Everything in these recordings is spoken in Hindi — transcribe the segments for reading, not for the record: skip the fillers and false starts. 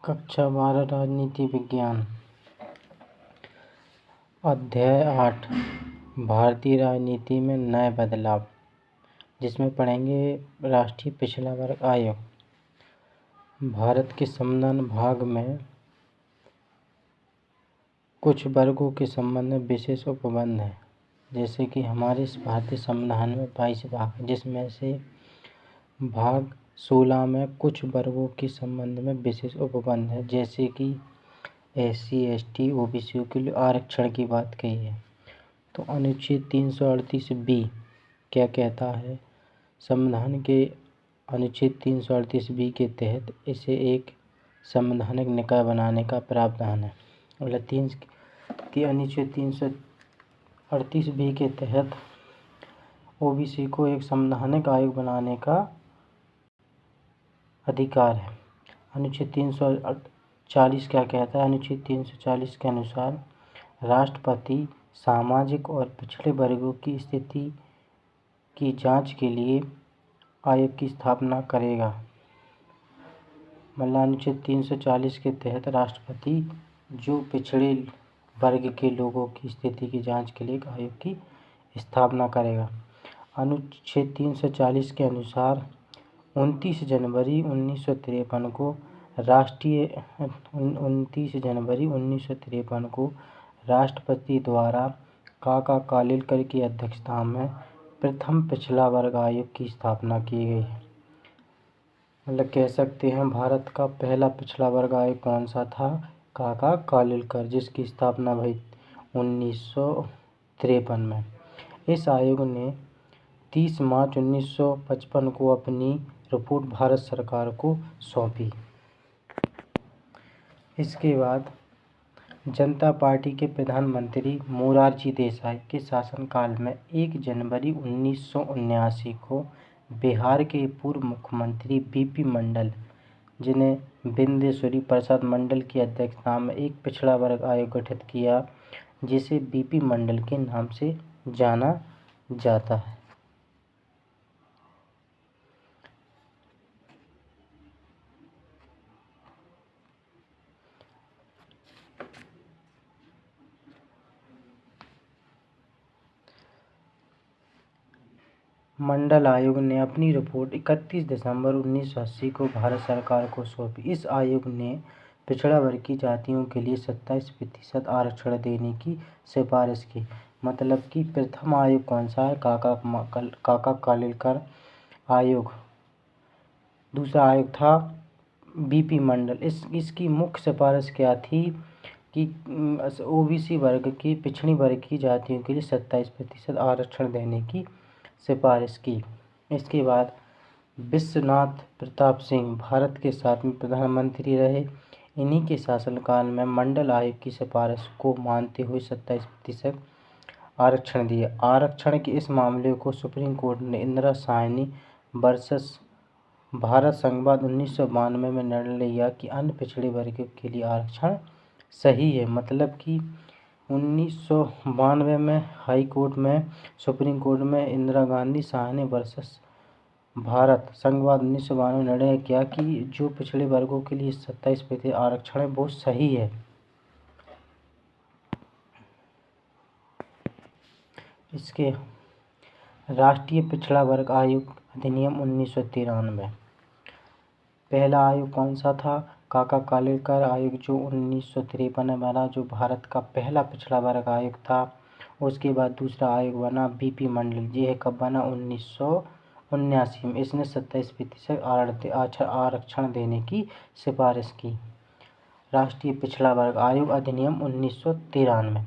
कक्षा 12 राजनीति विज्ञान अध्याय 8 भारतीय राजनीति में नए बदलाव, जिसमें पढ़ेंगे राष्ट्रीय पिछड़ा वर्ग आयोग। भारत के संविधान भाग में कुछ वर्गों के संबंध में विशेष उपबंध है, जैसे कि हमारे भारतीय संविधान में 22 भाग हैं, जिसमें से भाग 16 में कुछ वर्गों के संबंध में विशेष उपबंध है, जैसे कि SC ST OBC के लिए आरक्षण की बात कही है। तो अनुच्छेद 338B क्या कहता है? संविधान के अनुच्छेद 338B के तहत इसे एक संवैधानिक निकाय बनाने का प्रावधान है। अनुच्छेद 338B के तहत OBC को एक संवैधानिक आयोग बनाने का अधिकार है। अनुच्छेद 340 क्या कहता है? अनुच्छेद 340 के अनुसार राष्ट्रपति सामाजिक और पिछड़े वर्गों की स्थिति की जांच के लिए आयोग की स्थापना करेगा। मतलब अनुच्छेद 340 के तहत राष्ट्रपति जो पिछड़े वर्ग के लोगों की स्थिति की जांच के लिए आयोग की स्थापना करेगा। अनुच्छेद 340 के अनुसार 29 जनवरी 1953 को राष्ट्रपति द्वारा काका कालेलकर की अध्यक्षता में प्रथम पिछड़ा वर्ग आयोग की स्थापना की गई। मतलब कह सकते हैं भारत का पहला पिछड़ा वर्ग आयोग कौन सा था? काका कालेलकर, जिसकी स्थापना हुई 1953 में। इस आयोग ने 30 मार्च 1955 को अपनी रिपोर्ट भारत सरकार को सौंपी। इसके बाद जनता पार्टी के प्रधानमंत्री मोरारजी देसाई के शासनकाल में 1 जनवरी 1979 को बिहार के पूर्व मुख्यमंत्री BP मंडल, जिन्हें बिंदेश्वरी प्रसाद मंडल की अध्यक्षता में एक पिछड़ा वर्ग आयोग गठित किया, जिसे BP मंडल के नाम से जाना जाता है। मंडल आयोग ने अपनी रिपोर्ट 31 दिसंबर 1980 को भारत सरकार को सौंपी। इस आयोग ने पिछड़ा वर्ग की जातियों के लिए 27% आरक्षण देने की सिफारिश की। मतलब कि प्रथम आयोग कौन सा है? काका कालेलकर आयोग। दूसरा आयोग था BP मंडल। इसकी मुख्य सिफारिश क्या थी कि OBC वर्ग की पिछड़ी वर्ग की जातियों के लिए 27% आरक्षण देने की सिफारिश की। इसके बाद विश्वनाथ प्रताप सिंह भारत के 7वें प्रधानमंत्री रहे। इन्हीं के शासनकाल में मंडल आयोग की सिफारिश को मानते हुए 27% आरक्षण दिया। आरक्षण के इस मामले को सुप्रीम कोर्ट ने इंदिरा साहनी वर्सेस भारत संघवाद 1992 में निर्णय लिया कि अन्य पिछड़े वर्ग के लिए आरक्षण सही है। मतलब कि 1992 में हाई कोर्ट में, सुप्रीम कोर्ट में इंदिरा गांधी साहनी वर्सेस भारत संघवाद 1992 में निर्णय किया कि जो पिछड़े वर्गों के लिए 27% आरक्षण है वो सही है। इसके राष्ट्रीय पिछड़ा वर्ग आयोग अधिनियम 1993। पहला आयोग कौन सा था? काका कालेलकर आयोग, जो 1953 में बना, जो भारत का पहला पिछड़ा वर्ग आयोग था। उसके बाद दूसरा आयोग बना BP मंडल। ये कब बना? 1979 में। इसने 27% आरक्षण देने की सिफारिश की। राष्ट्रीय पिछड़ा वर्ग आयोग अधिनियम 1993।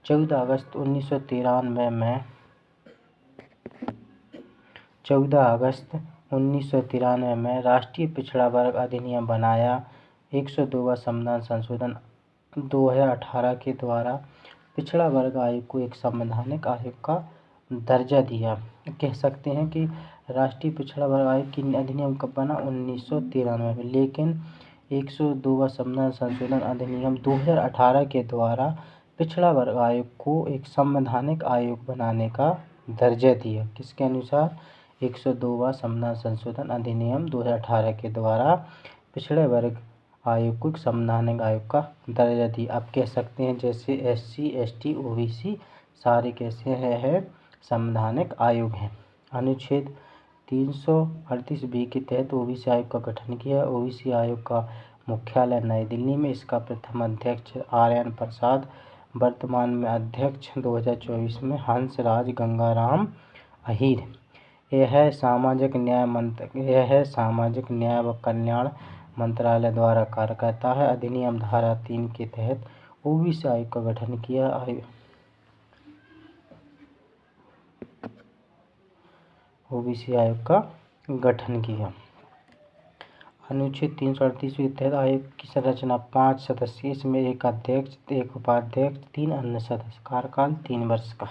14 अगस्त 1993 में राष्ट्रीय पिछड़ा वर्ग अधिनियम बनाया। 102वां संविधान संशोधन 2018 के द्वारा पिछड़ा वर्ग आयोग को एक संवैधानिक आयोग का दर्जा दिया। कह सकते हैं कि राष्ट्रीय पिछड़ा वर्ग आयोग की अधिनियम कब बना? 1993 में। लेकिन 102वां संविधान संशोधन अधिनियम 2018 के द्वारा पिछड़ा वर्ग आयोग को एक संवैधानिक आयोग बनाने का दर्जा दिया। किसके अनुसार? 102वां संविधान संशोधन अधिनियम 2018 के द्वारा पिछड़े वर्ग आयोग को एक संवैधानिक आयोग का दर्जा दिया। आप कह सकते हैं जैसे SC ST OBC सारे कैसे है संवैधानिक आयोग हैं। अनुच्छेद 338B के तहत OBC आयोग का गठन किया। OBC आयोग का मुख्यालय नई दिल्ली में। इसका प्रथम अध्यक्ष RN प्रसाद, वर्तमान में अध्यक्ष 2024 में हंसराज गंगाराम अहीर। यह सामाजिक न्याय व कल्याण मंत्रालय द्वारा कार्य करता है। अधिनियम धारा 3 के तहत OBC आयोग का गठन किया। OBC आयोग का गठन किया। अनुच्छेद 338 के तहत आयोग की संरचना 5 सदस्यीय, इसमें एक अध्यक्ष, एक उपाध्यक्ष, 3 अन्य सदस्य। कार्यकाल 3 वर्ष का।